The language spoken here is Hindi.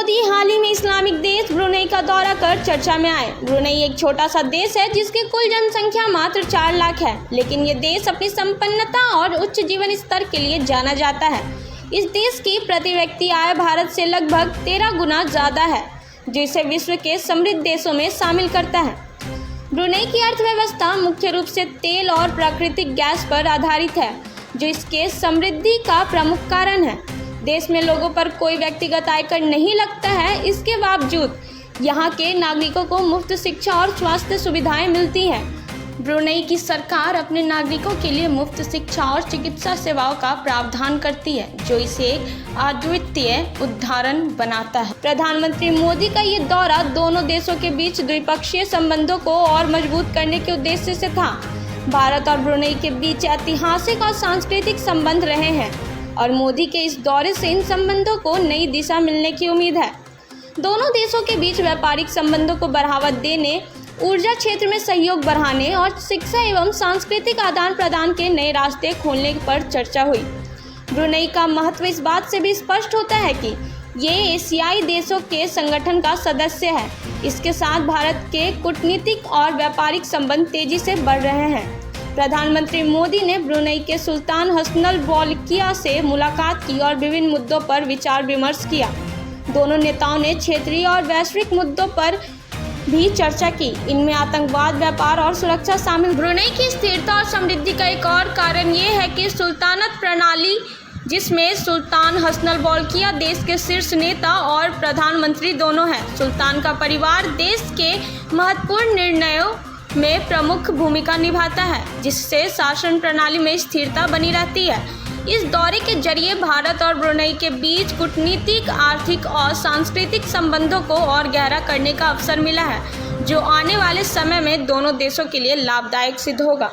मोदी हाल ही में इस्लामिक देश ब्रुनेई का दौरा कर चर्चा में आए। ब्रुनेई एक छोटा सा देश है जिसकी कुल जनसंख्या मात्र 4 लाख है, लेकिन ये देश अपनी संपन्नता और उच्च जीवन स्तर के लिए जाना जाता है। इस देश की प्रति व्यक्ति आय भारत से लगभग 13 गुना ज़्यादा है, जो इसे विश्व के समृद्ध देशों में शामिल करता है। ब्रुनेई की अर्थव्यवस्था मुख्य रूप से तेल और प्राकृतिक गैस पर आधारित है, जो इसके समृद्धि का प्रमुख कारण है। देश में लोगों पर कोई व्यक्तिगत आयकर नहीं लगता है। इसके बावजूद यहाँ के नागरिकों को मुफ्त शिक्षा और स्वास्थ्य सुविधाएं मिलती हैं। ब्रुनेई की सरकार अपने नागरिकों के लिए मुफ्त शिक्षा और चिकित्सा सेवाओं का प्रावधान करती है, जो इसे एक अद्वितीय उदाहरण बनाता है। प्रधानमंत्री मोदी का ये दौरा दोनों देशों के बीच द्विपक्षीय संबंधों को और मजबूत करने के उद्देश्य से था। भारत और ब्रुनेई के बीच ऐतिहासिक और सांस्कृतिक संबंध रहे हैं और मोदी के इस दौरे से इन संबंधों को नई दिशा मिलने की उम्मीद है। दोनों देशों के बीच व्यापारिक संबंधों को बढ़ावा देने, ऊर्जा क्षेत्र में सहयोग बढ़ाने और शिक्षा एवं सांस्कृतिक आदान प्रदान के नए रास्ते खोलने पर चर्चा हुई। ब्रुनेई का महत्व इस बात से भी स्पष्ट होता है कि ये एशियाई देशों के संगठन का सदस्य है। इसके साथ भारत के कूटनीतिक और व्यापारिक संबंध तेजी से बढ़ रहे हैं। प्रधानमंत्री मोदी ने ब्रुनेई के सुल्तान हसनल बोल्किया से मुलाकात की और विभिन्न मुद्दों पर विचार विमर्श किया। दोनों नेताओं ने क्षेत्रीय और वैश्विक मुद्दों पर भी चर्चा की। इनमें आतंकवाद, व्यापार और सुरक्षा शामिल। ब्रुनेई की स्थिरता और समृद्धि का एक और कारण ये है कि सुल्तानत प्रणाली, जिसमें सुल्तान हसनल बोल्किया देश के शीर्ष नेता और प्रधानमंत्री दोनों हैं। सुल्तान का परिवार देश के महत्वपूर्ण निर्णयों में प्रमुख भूमिका निभाता है, जिससे शासन प्रणाली में स्थिरता बनी रहती है। इस दौरे के जरिए भारत और ब्रुनेई के बीच कूटनीतिक, आर्थिक और सांस्कृतिक संबंधों को और गहरा करने का अवसर मिला है, जो आने वाले समय में दोनों देशों के लिए लाभदायक सिद्ध होगा।